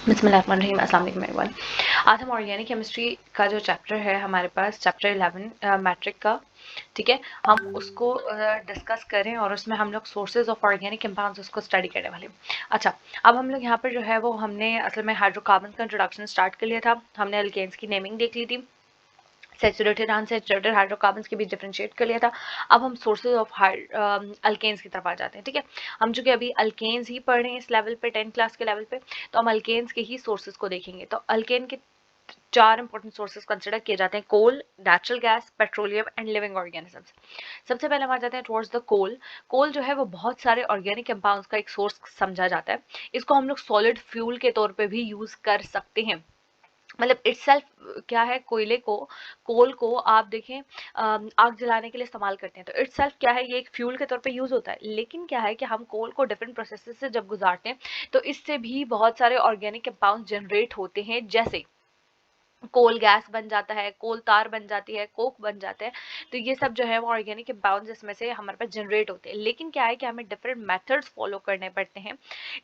बिस्मिल्लाहिर्रहमानिर्रहीम, अस्सलाम वालेकुम एवरीवन। आज हम ऑर्गेनिक केमिस्ट्री का जो चैप्टर है हमारे पास चैप्टर 11 मैट्रिक का, ठीक है, हम उसको डिस्कस करें और उसमें हम लोग सोर्सेज ऑफ ऑर्गेनिक कंपाउंड्स उसको स्टडी करने वाले हैं। अच्छा, अब हम लोग यहाँ पर जो है वो हमने असल में हाइड्रोकार्बन का इंट्रोडक्शन स्टार्ट कर लिया था, हमने अल्केन्स की नेमिंग देख ली थी, सैचुरेटेड अनसैचुरेटेड हाइड्रोकार्बन्स के बीच डिफरेंशिएट कर लिया था। अब हम सोर्सेज ऑफ अल्केन्स की तरफ आ जाते हैं, ठीक है। हम चूंकि अभी अल्केन्स ही पढ़ रहे हैं इस लेवल पे, 10th क्लास के लेवल पे, तो हम अल्केन्स के ही सोर्सेज को देखेंगे। तो अल्केन के 4 इंपॉर्टेंट सोर्सेज कंसिडर किए जाते हैं: coal, natural gas, petroleum and living organisms. सबसे पहले हम आ जाते हैं टुवर्ड्स द कोल। कोल जो है वो बहुत सारे ऑर्गेनिक कंपाउंड्स का एक सोर्स समझा जाता है। इसको हम लोग सॉलिड फ्यूल के तौर पे भी यूज कर सकते हैं। मतलब इटसेल्फ क्या है, कोयले को, कोल को आप देखें आग जलाने के लिए इस्तेमाल करते हैं, तो इटसेल्फ क्या है, ये एक फ्यूल के तौर पे यूज होता है। लेकिन क्या है कि हम कोल को डिफरेंट प्रोसेसेस से जब गुजारते हैं तो इससे भी बहुत सारे ऑर्गेनिक कंपाउंड जनरेट होते हैं, जैसे कोल गैस बन जाता है, कोल तार बन जाती है, कोक बन जाते हैं। तो ये सब जो है वो ऑर्गेनिक कंपाउंड्स इसमें से हमारे पास जनरेट होते हैं। लेकिन क्या है कि हमें डिफरेंट मेथड्स फॉलो करने पड़ते हैं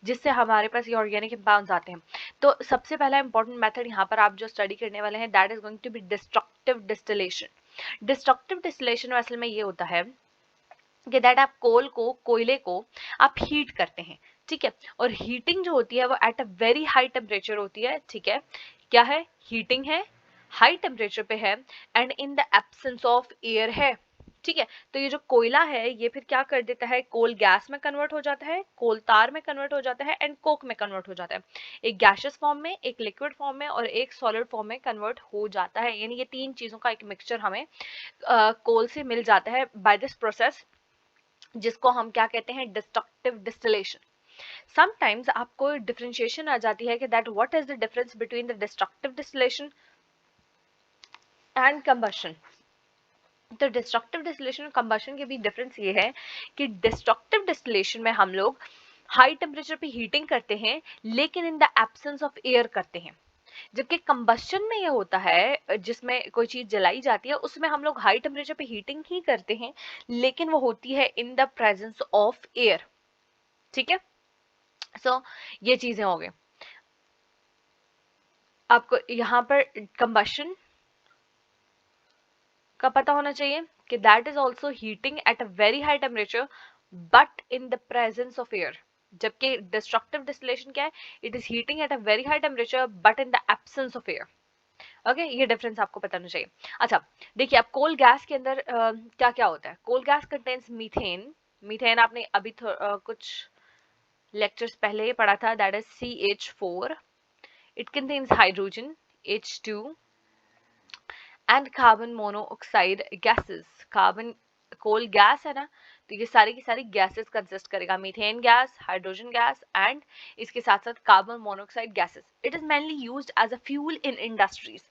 जिससे हमारे पास ये ऑर्गेनिक कंपाउंड्स आते हैं। तो सबसे पहला इंपॉर्टेंट मेथड यहाँ पर आप जो स्टडी करने वाले हैं, that is going to be destructive distillation. Destructive distillation असल में ये होता है कि दैट आप कोल को, कोयले को आप हीट करते हैं, ठीक है, और हीटिंग जो होती है वो at a very high temperature होती है, ठीक है। क्या है, हीटिंग है, हाई टेम्परेचर पे है, and in the absence of air है, ठीक है। तो ये जो कोयला है ये फिर क्या कर देता है, कोल गैस में कन्वर्ट हो जाता है, कोल तार में कन्वर्ट हो जाता है, एंड कोक में कन्वर्ट हो जाता है। एक गैशियस फॉर्म में, एक लिक्विड फॉर्म में और एक सॉलिड फॉर्म में कन्वर्ट हो जाता है। यानी ये तीन चीजों का एक मिक्सचर हमें कोल से मिल जाता है बाय दिस प्रोसेस, जिसको हम क्या कहते हैं, डिस्ट्रक्टिव डिस्टिलेशन। समटाइम्स आपको डिफरेंशिएशन आ जाती है कि that what is the difference between the destructive distillation and combustion. तो डिस्ट्रक्टिव डिस्टिलेशन और कंबशन के बीच डिफरेंस ये है कि डिस्ट्रक्टिव डिस्टिलेशन में हम लोग हाई टेम्परेचर पे हीटिंग करते हैं लेकिन in the absence of air करते हैं, जबकि कंबशन में ये होता है जिसमें कोई चीज जलाई जाती है उसमें हम लोग हाई टेम्परेचर पे हीटिंग ही करते हैं लेकिन वो होती है in the presence of air, ठीक है। सो ये चीजें हो गई। आपको यहाँ पर कंबशन का पता होना चाहिए कि that is also heating at a very high temperature but in the presence of air, जबकि डिस्ट्रक्टिव डिस्टिलेशन क्या है, it is heating at a very high temperature but in the absence of air. Okay, ये difference आपको पता होना चाहिए। अच्छा, देखिए अब कोल गैस के अंदर क्या क्या होता है। Coal gas contains methane. Methane आपने अभी कुछ लेक्चर्स पहले ही पढ़ा था, that is CH4। It contains hydrogen H2 and carbon monoxide gases. Carbon, coal gas है ना, तो ये सारी की सारी गैसेस कंसिस्ट करेगा, methane gas, hydrogen gas and इसके साथ साथ carbon monoxide gases. It is mainly used as a fuel in industries.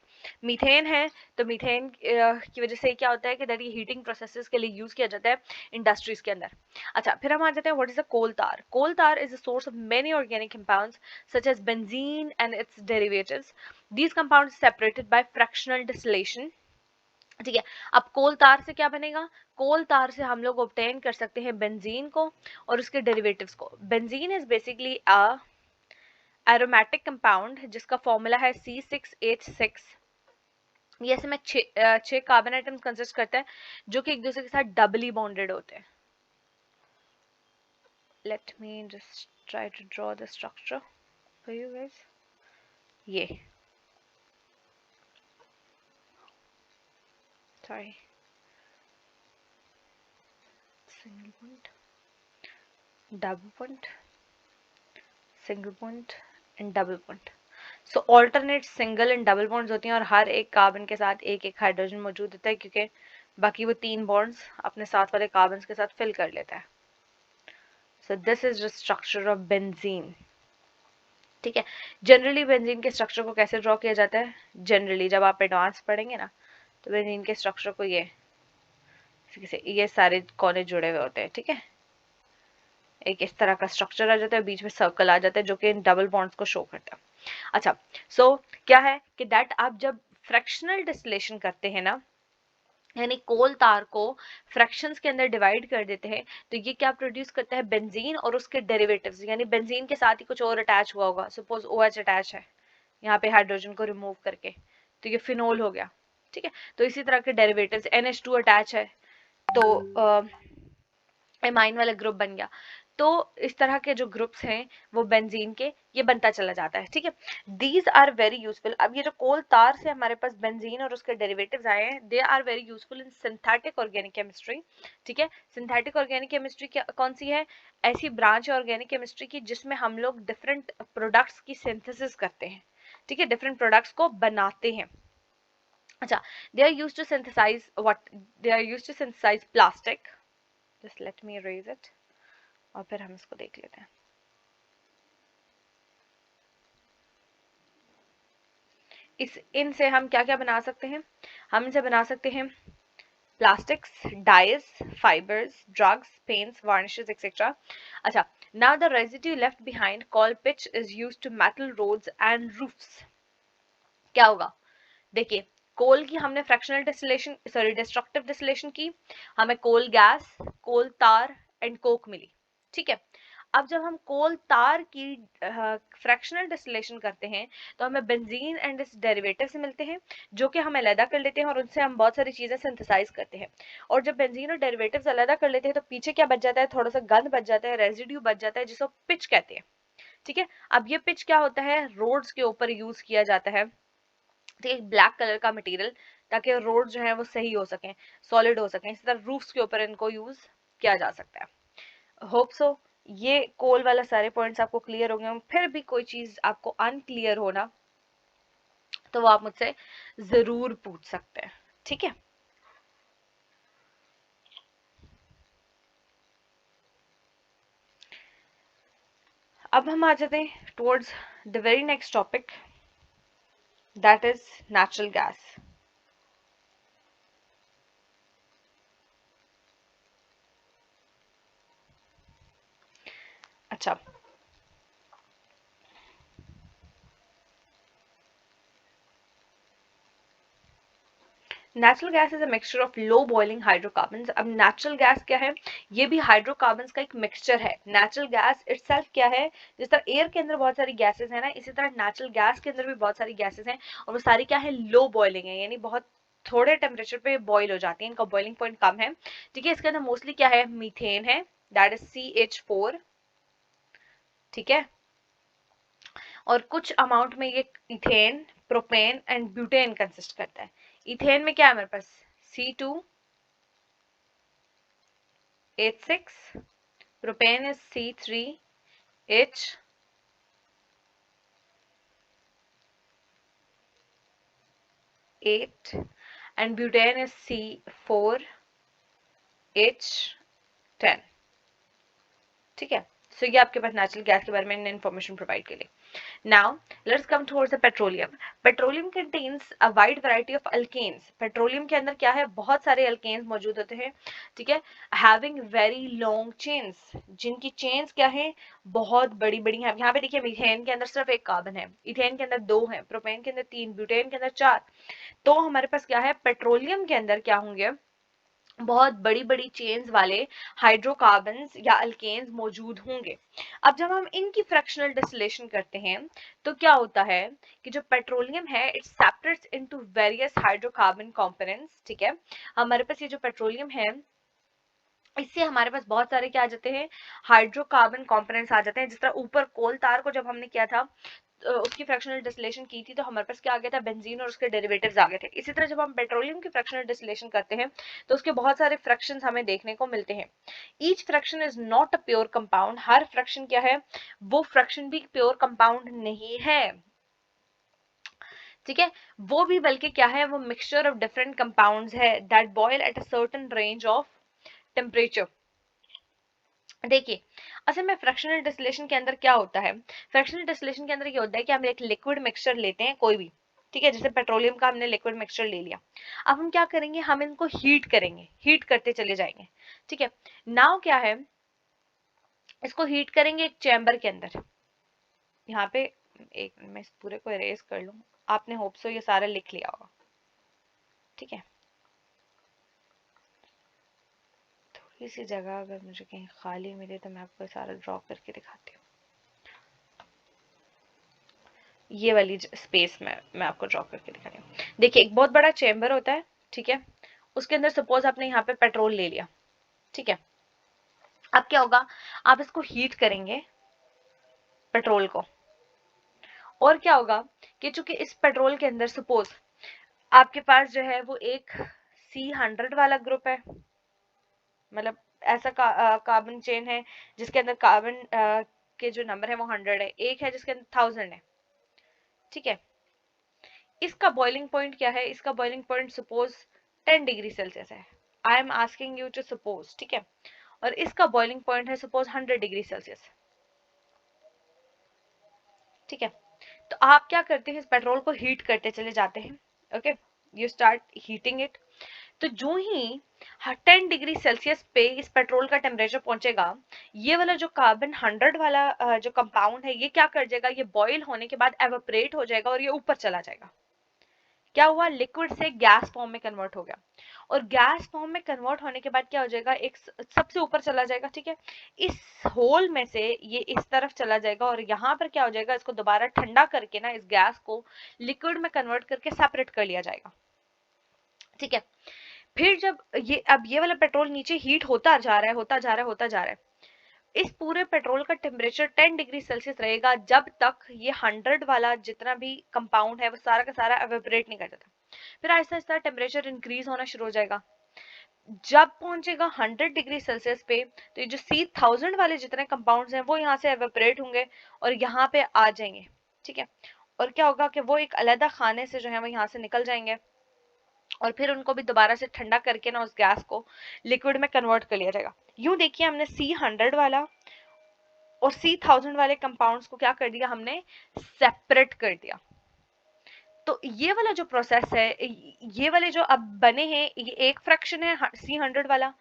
Methane है तो मीथेन की वजह से क्या होता है कि दैट ये हीटिंग प्रोसेसेस के लिए यूज किया जाता है इंडस्ट्रीज के अंदर। अच्छा, फिर हम आ जाते हैं what is the coal tar. Coal tar is a source of many organic compounds such as benzene and its derivatives. These compounds separated by fractional distillation, ठीक है। अब कोल तार से क्या बनेगा, कोल तार से हम लोग ऑब्टेन कर सकते हैं बेंजीन को और उसके डेरिवेटिव्स को। Benzene is basically a aromatic compound जिसका फॉर्मूला है C6H6। ये ऐसे में छह कार्बन आइटम्स कंसिस्ट करता है जो कि एक दूसरे के साथ डबली बॉन्डेड होते हैं। Let me just try to draw the structure for you guys. ये sorry, single bond, double bond, single bond and double bond. So alternate single and double bonds होती हैं और हर एक कार्बन के साथ एक एक हाइड्रोजन मौजूद होता है क्योंकि बाकी वो तीन बॉन्ड्स अपने साथ वाले कार्बन के साथ फिल कर लेता है। So this is the structure of benzene, ठीक है। जनरली बेंजीन के स्ट्रक्चर को कैसे ड्रॉ किया जाता है, जनरली जब आप एडवांस पढ़ेंगे ना तो बेंजीन के स्ट्रक्चर को ये सारे कोने जुड़े हुए होते हैं, ठीक है। एक इस तरह का स्ट्रक्चर आ जाता है, बीच में सर्कल आ जाता है जो कि इन डबल बॉन्ड्स को शो करता है। अच्छा, सो क्या है कि दैट आप जब फ्रैक्शनल डिस्टिलेशन करते हैं ना यानी कोल तार को फ्रैक्शंस के अंदर डिवाइड कर देते हैं तो ये क्या प्रोड्यूस करता है, बेंजीन और उसके डेरिवेटिव्स, यानी बेंजीन के साथ ही कुछ और अटैच हुआ होगा, सपोज OH अटैच है यहाँ पे हाइड्रोजन को रिमूव करके, तो ये फिनोल हो गया, ठीक है। तो इसी तरह के डेरिवेटिव्स, NH2 अटैच है तो एमाइन वाला ग्रुप बन गया। तो इस तरह के जो ग्रुप्स हैं वो बेंजीन के, ये बनता चला जाता है, ठीक है। These are very useful. अब ये जो कोल तार से हमारे पास बेंजीन और उसके डेरिवेटिव्स आए हैं, they are very useful in synthetic organic chemistry, ठीक है। सिंथेटिक ऑर्गेनिक केमिस्ट्री कौन सी है, ऐसी ब्रांच है ऑर्गेनिक केमिस्ट्री की जिसमें हम लोग डिफरेंट प्रोडक्ट्स की सिंथेसिस करते हैं, ठीक है, डिफरेंट प्रोडक्ट्स को बनाते हैं। अच्छा, they are used to synthesize what, they are used to synthesize plastic, just let me erase it और फिर हम इसको देख लेते हैं। इनसे हम क्या क्या बना सकते हैं, हम इनसे बना सकते हैं plastics, dyes, fibres, drugs, paints, varnishes etcetera. अच्छा, now the residue left behind called pitch is used to metal roads and roofs. क्या होगा, देखिए, कोल की हमने fractional distillation, sorry destructive distillation की, हमें कोल गैस, कोल तार एंड कोक मिली, ठीक है। अब जब हम कोल तार की फ्रैक्शनल डिस्टिलेशन करते हैं तो हमें बेंजीन एंड इस डेरिवेटिव से मिलते हैं जो कि हम अलग कर लेते हैं और उनसे हम बहुत सारी चीजें सिंथेसाइज करते हैं। और जब बेंजीन और डेरिवेटिव्स अलग कर लेते हैं तो पीछे क्या बच जाता है, थोड़ा सा गंध बच जाता है, रेजिड्यू बच जाता है, जिसको पिच कहते हैं, ठीक है। अब ये पिच क्या होता है, रोड्स के ऊपर यूज किया जाता है, ठीक है, ब्लैक कलर का मटेरियल, ताकि रोड जो है वो सही हो सके, सॉलिड हो सके। इसी तरह रूफ्स के ऊपर इनको यूज किया जा सकता है। होप सो ये कोल वाला सारे पॉइंट्स आपको क्लियर हो गए हों। फिर भी कोई चीज आपको अनक्लियर हो ना तो वो आप मुझसे जरूर पूछ सकते हैं, ठीक है। अब हम आ जाते हैं towards the very next topic, that is natural gas. अच्छा, natural gas is a mixture of low boiling hydrocarbons. अब नेचुरल गैस क्या है, ये भी हाइड्रोकार्बन्स का एक मिक्सचर है। नेचुरल गैस इटसेल्फ क्या है, जिस तरह एयर के अंदर बहुत सारी गैसेस है ना, इसी तरह नेचुरल गैस के अंदर भी बहुत सारी गैसेस हैं और वो सारी क्या है, लो बॉइलिंग है, यानी बहुत थोड़े टेम्परेचर पे बॉईल हो जाती है, इनका बॉइलिंग पॉइंट कम है, ठीक है। इसके अंदर मोस्टली क्या है, मीथेन है, दैट इज CH4, ठीक है। और कुछ अमाउंट में ये ethane, propane and butane consist करता है। इथेन में क्या है हमारे पास, C2H6, propane is C3H8 and butane is C4H10, ठीक है। सो ये आपके पास नेचुरल गैस के बारे में इन्फॉर्मेशन प्रोवाइड के लिए। Now let's come towards the petroleum. Petroleum contains a wide variety of alkanes. Petroleum के अंदर क्या है, बहुत सारे alkanes मौजूद होते हैं, ठीक है। Having very long chains, जिनकी chains क्या है, बहुत बड़ी बड़ी हैं। यहाँ पे देखिए, मीथेन के अंदर सिर्फ एक कार्बन है, इथेन के अंदर 2 है, प्रोपेन के अंदर 3, ब्यूटेन के अंदर 4। तो हमारे पास क्या है, पेट्रोलियम के अंदर क्या होंगे, बहुत बड़ी बड़ी चेन्स वाले हाइड्रोकार्बन्स या अल्केन्स मौजूद होंगे। अब जब हम इनकी फ्रैक्शनल डिस्टिलेशन करते हैं तो क्या होता है कि जो पेट्रोलियम है it separates into various hydrocarbon components, ठीक है। हमारे पास ये जो पेट्रोलियम है इससे हमारे पास बहुत सारे क्या आ जाते हैं, हाइड्रोकार्बन कंपोनेंट्स आ जाते हैं। जिस तरह ऊपर कोल तार को जब हमने किया था उसकी फ्रैक्शनल डिस्टिलेशन की थी तो हमारे पास क्या आ गया था, बेंजीन और उसके डेरिवेटिव्स आ गए थे। इसी तरह जब हम पेट्रोलियम की फ्रैक्शनल डिस्टिलेशन करते हैं तो उसके बहुत सारे फ्रैक्शंस हमें देखने को मिलते हैं। Each fraction is not a pure compound, her fraction क्या है, वो फ्रैक्शन भी प्योर कंपाउंड नहीं है, ठीक है। वो भी बल्कि क्या है, वो मिक्सचर ऑफ डिफरेंट कंपाउंड्स है that boil at a certain range of temperature. देखिए, असल में फ्रैक्शनल डिस्टिलेशन के अंदर क्या होता है, फ्रैक्शनल डिस्टिलेशन के अंदर ये होता है कि हम एक लिक्विड मिक्सचर लेते हैं कोई भी, ठीक है। जैसे पेट्रोलियम का हमने लिक्विड मिक्सचर ले लिया, अब हम क्या करेंगे, हम इनको हीट करेंगे, हीट करते चले जाएंगे, ठीक है। नाउ क्या है, इसको हीट करेंगे एक चैम्बर के अंदर। यहाँ पे एक मैं इस पूरे को इरेज कर लूं, आपने होप सो ये सारा लिख लिया होगा, ठीक है। छोटी सी जगह अगर मुझे कहीं खाली मिले तो मैं आपको सारा ड्रॉ करके दिखाती हूँ। ये वाली स्पेस में मैं आपको ड्रॉ करके दिखा रही हूँ। देखिए एक बहुत बड़ा चेम्बर होता है, ठीक है, उसके अंदर सपोज आपने यहाँ पे पेट्रोल ले लिया, ठीक है। अब क्या होगा, आप इसको हीट करेंगे पेट्रोल को, और क्या होगा कि चूंकि इस पेट्रोल के अंदर सपोज आपके पास जो है वो एक C100 वाला ग्रुप है, मतलब ऐसा कार्बन चेन है जिसके अंदर कार्बन के जो नंबर है वो 100 है, एक है जिसके अंदर 1000 है, ठीक है। इसका बॉइलिंग पॉइंट क्या है, इसका boiling point suppose 10 degree Celsius है, I am asking you to suppose, ठीक है। और इसका बॉइलिंग पॉइंट है सपोज 100 डिग्री सेल्सियस, ठीक है। तो आप क्या करते हैं, इस पेट्रोल को हीट करते चले जाते हैं, okay, you start heating it. तो जो ही 10 डिग्री सेल्सियस पे इस पेट्रोल का टेम्परेचर पहुंचेगा, ये वाला जो कार्बन 100 वाला जो कंपाउंड है ये क्या कर जाएगा, ये बॉईल होने के बाद एवापोरेट हो जाएगा और ये ऊपर चला जाएगा। क्या हुआ, लिक्विड से गैस फॉर्म में कन्वर्ट हो गया, और गैस फॉर्म में कन्वर्ट होने के बाद क्या हो जाएगा, एक सबसे ऊपर चला जाएगा, ठीक है। इस होल में से ये इस तरफ चला जाएगा और यहाँ पर क्या हो जाएगा, इसको दोबारा ठंडा करके ना इस गैस को लिक्विड में कन्वर्ट करके सेपरेट कर लिया जाएगा, ठीक है। फिर जब अब ये वाला पेट्रोल नीचे हीट होता जा रहा है, होता जा रहा है, होता जा रहा है, इस पूरे पेट्रोल का टेम्परेचर 10 डिग्री सेल्सियस रहेगा जब तक ये 100 वाला जितना भी कंपाउंड है वो सारा का सारा एवेपोरेट नहीं कर जाता। फिर आहिस्ता आहिस्ता टेम्परेचर इंक्रीज होना शुरू हो जाएगा, जब पहुंचेगा 100 डिग्री सेल्सियस पे तो ये जो C1000 वाले जितने कंपाउंड्स हैं वो यहाँ से एवेपोरेट होंगे और यहाँ पे आ जाएंगे, ठीक है। और क्या होगा कि वो एक अलग खाने से जो है वो यहाँ से निकल जाएंगे और फिर उनको भी दोबारा से ठंडा करके ना उस गैस को लिक्विड में कन्वर्ट कर लिया जाएगा। यूं देखिए हमने C100 वाला और C1000 वाले कंपाउंड्स को क्या कर दिया, हमने सेपरेट कर दिया। तो ये वाला जो प्रोसेस है, ये वाले जो अब बने हैं, ये एक फ्रैक्शन है C100 वाला,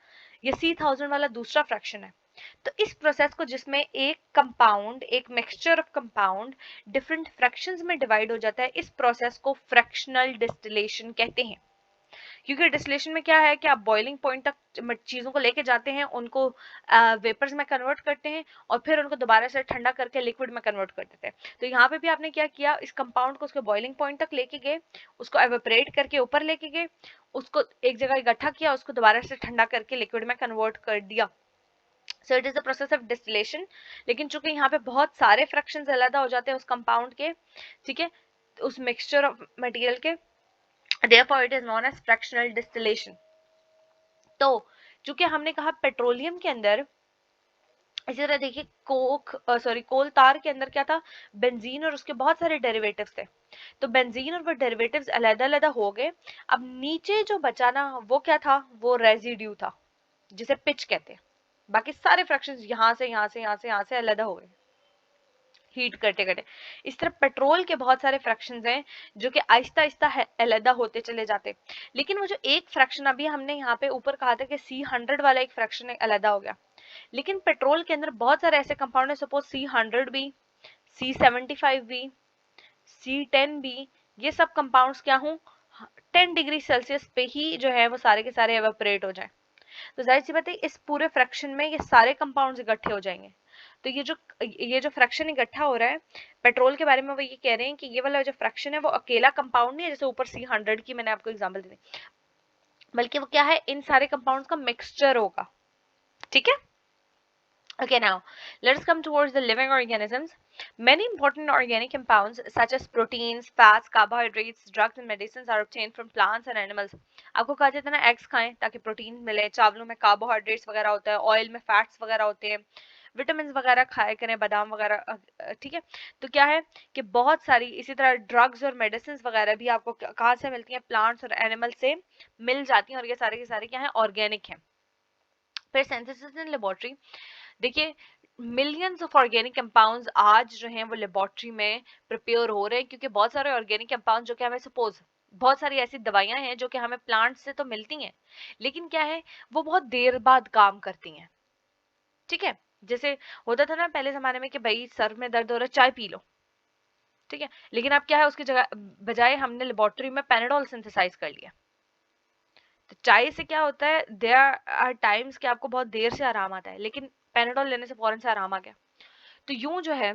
ये C1000 वाला दूसरा फ्रैक्शन है। तो इस प्रोसेस को जिसमें एक कंपाउंड, एक mixture of compound different fractions में डिवाइड हो जाता है, इस प्रोसेस को फ्रैक्शनल डिस्टिलेशन कहते हैं। क्योंकि डिस्टिलेशन में क्या है कि आप बॉइलिंग पॉइंट तक चीजों को लेके जाते हैं, उनको वेपर्स में कन्वर्ट करते हैं और फिर उनको दोबारा से ठंडा करके लिक्विड में कन्वर्ट कर देते हैं। तो यहाँ पे भी आपने क्या किया, इस कंपाउंड को उसके बॉइलिंग पॉइंट तक लेके गए, उसको एवेपोरेट करके ऊपर लेके गए, उसको एक जगह इकट्ठा किया, उसको दोबारा से ठंडा करके लिक्विड में कन्वर्ट कर दिया। So it is the process of distillation. लेकिन चूंकि यहाँ पे बहुत सारे फ्रैक्शंस अलग हो जाते हैं उस कंपाउंड के, ठीक है, उस मिक्सचर ऑफ मटेरियल के, therefore it is known as fractional distillation। तो चूंकि हमने कहा पेट्रोलियम के अंदर, इसी तरह देखिए कोल तार के अंदर क्या था, बेंजीन और उसके बहुत सारे डेरिवेटिव्स थे। तो बेंजीन और वो डेरिवेटिव्स अलग-अलग हो गए। अब नीचे जो बचा ना वो क्या था, वो रेजिड्यू था जिसे पिच कहते हैं। बाकी सारे फ्रैक्शंस यहाँ से यहाँ से यहाँ से यहाँ से अलग हो गए हीट करते करते। इस तरह पेट्रोल के बहुत सारे फ्रैक्शंस हैं जो कि आहिस्ता आहिस्ता अलग होते चले जाते। लेकिन वो जो एक फ्रैक्शन अभी हमने यहाँ पे ऊपर कहा था कि C100 वाला एक फ्रैक्शन अलग हो गया, लेकिन पेट्रोल के अंदर बहुत सारे ऐसे कंपाउंड है, सपोज C100 भी, C75 भी, C10 भी, ये सब कंपाउंड्स क्या हूँ 10 डिग्री सेल्सियस पे ही जो है वो सारे के सारे एवेपोरेट हो जाए। तो जाहिर सी बात है इस पूरे फ्रैक्शन में ये सारे कंपाउंड्स इकट्ठे हो जाएंगे। तो ये जो फ्रैक्शन इकट्ठा हो रहा है पेट्रोल के बारे में, वो ये कह रहे हैं कि ये वाला जो फ्रैक्शन है वो अकेला कंपाउंड नहीं है, जैसे ऊपर C100 की मैंने आपको एग्जांपल दी, बल्कि वो क्या है, इन सारे कंपाउंड्स का मिक्सचर होगा, ठीक है। Okay, now let's come towards the living organisms. Many important organic compounds such as proteins, fats, carbohydrates, drugs and medicines are obtained from plants and animals. आपको कहा जाता है ना एग्स खाएं ताकि प्रोटीन मिले, चावलों में कार्बोहाइड्रेट्स वगैरह होता है, ऑयल में फैट्स वगैरह होते हैं, विटामिन वगैरह खाया करें, बादाम वगैरह, ठीक है। तो क्या है कि बहुत सारी इसी तरह ड्रग्स और मेडिसिन वगैरह भी आपको कहाँ से मिलती हैं, प्लांट्स और एनिमल से मिल जाती हैं, और ये सारे के सारे क्या है, ऑर्गेनिक हैं। फिर सिंथेसिस इन लेबोरेटरी, देखिए मिलियंस ऑफ ऑर्गेनिक कंपाउंड्स आज जो हैं वो लेबोरेटरी में प्रिपेयर हो रहे हैं, क्योंकि बहुत सारे ऑर्गेनिक कंपाउंड जो कि हमें सपोज बहुत सारी ऐसी दवाइयां हैं जो कि हमें प्लांट से तो मिलती हैं, लेकिन क्या है वो बहुत देर बाद काम करती हैं, ठीक है। जैसे होता था ना पहले जमाने में कि भाई सर में दर्द हो रहा है चाय पी लो, ठीक है, लेकिन अब क्या है उसकी जगह बजाय हमने लेबोरेटरी में पेनाडोल सिंथेसाइज कर लिया। तो चाय से क्या होता है, देयर आर टाइम्स कि आपको बहुत देर से आराम आता है, लेकिन पेनाडोल लेने से फौरन से आराम आ गया। तो यूं जो है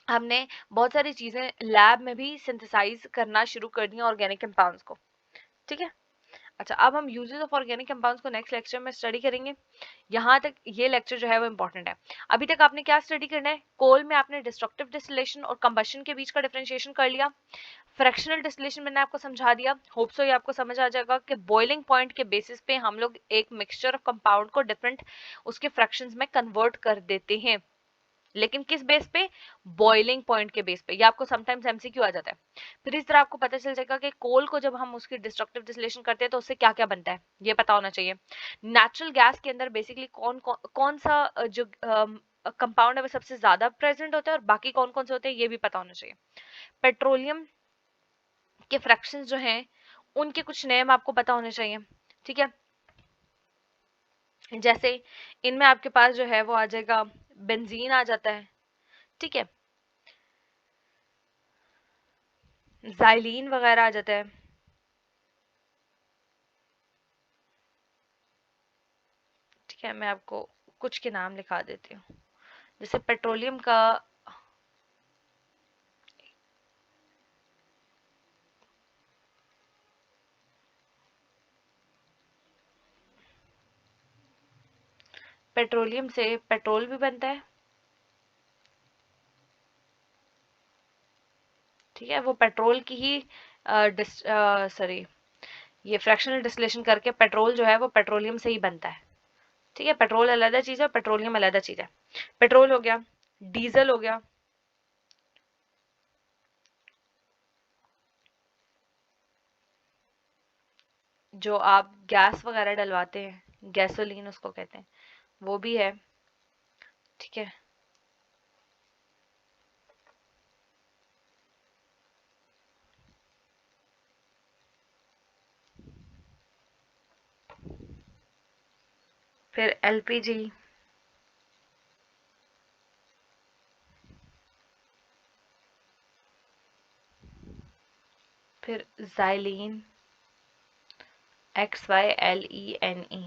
हमने बहुत सारी चीजें लैब में भी सिंथेसाइज करना शुरू कर दी ऑर्गेनिक कंपाउंड्स को, ठीक है। अच्छा, अब हम यूजेस ऑफ ऑर्गेनिक कंपाउंड्स को नेक्स्ट लेक्चर में स्टडी करेंगे। यहाँ तक ये लेक्चर जो है वो इंपॉर्टेंट है। अभी तक आपने क्या स्टडी करना है, कोल में आपने डिस्ट्रक्टिव डिस्टिलेशन और कंबशन के बीच का डिफरेंशिएशन कर लिया। फ्रैक्शनल डिस्टिलेशन मैंने आपको समझा दिया, होप सो ये आपको समझ आ जाएगा कि बॉइलिंग पॉइंट के बेसिस पे हम लोग एक मिक्सचर ऑफ कंपाउंड को डिफरेंट उसके फ्रैक्शंस में कन्वर्ट कर देते हैं, लेकिन किस बेस पे, बॉइलिंग पॉइंट के बेस पे। ये आपको समटाइम्स एमसीक्यू आ जाता है। फिर इस तरह आपको पता चल जाएगा कि कोल को जब हम उसकी डिस्ट्रक्टिव डिस्टिलेशन करते हैं तो उससे क्या क्या बनता है, ये पता होना चाहिए। नेचुरल गैस के अंदर बेसिकली कौन सा जो कंपाउंड है वो सबसे ज्यादा प्रेजेंट होता है और बाकी कौन कौन से होते हैं ये भी पता होना चाहिए। पेट्रोलियम के फ्रैक्शंस जो हैं उनके कुछ नेम आपको पता होने चाहिए, ठीक है। जैसे इनमें आपके पास जो है वो आ जाएगा, बेंजीन आ जाता है, ठीक है, ज़ाइलीन वगैरह आ जाता है, ठीक है। मैं आपको कुछ के नाम लिखा देती हूँ। जैसे पेट्रोलियम का पेट्रोलियम से पेट्रोल भी बनता है, ठीक है। वो पेट्रोल की ही सॉरी ये फ्रैक्शनल डिस्टिलेशन करके पेट्रोल जो है वो पेट्रोलियम से ही बनता है, ठीक है। पेट्रोल अलग चीज है, पेट्रोलियम अलग चीज है। पेट्रोल हो गया, डीजल हो गया, जो आप गैस वगैरह डलवाते हैं, गैसोलीन उसको कहते हैं, वो भी है, ठीक है। फिर एलपीजी, फिर ज़ाइलीन, XYLENE,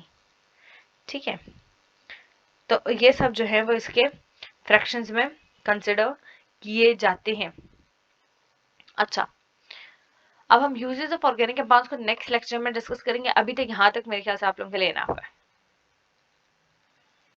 ठीक है। तो ये सब जो है वो इसके फ्रैक्शंस में कंसिडर किए जाते हैं। अच्छा, अब हम यूजेस ऑफ ऑर्गेनिक कंपाउंड्स को नेक्स्ट लेक्चर में डिस्कस करेंगे। अभी तक यहाँ तक मेरे ख्याल से आप लोगों के लिए इनफ है।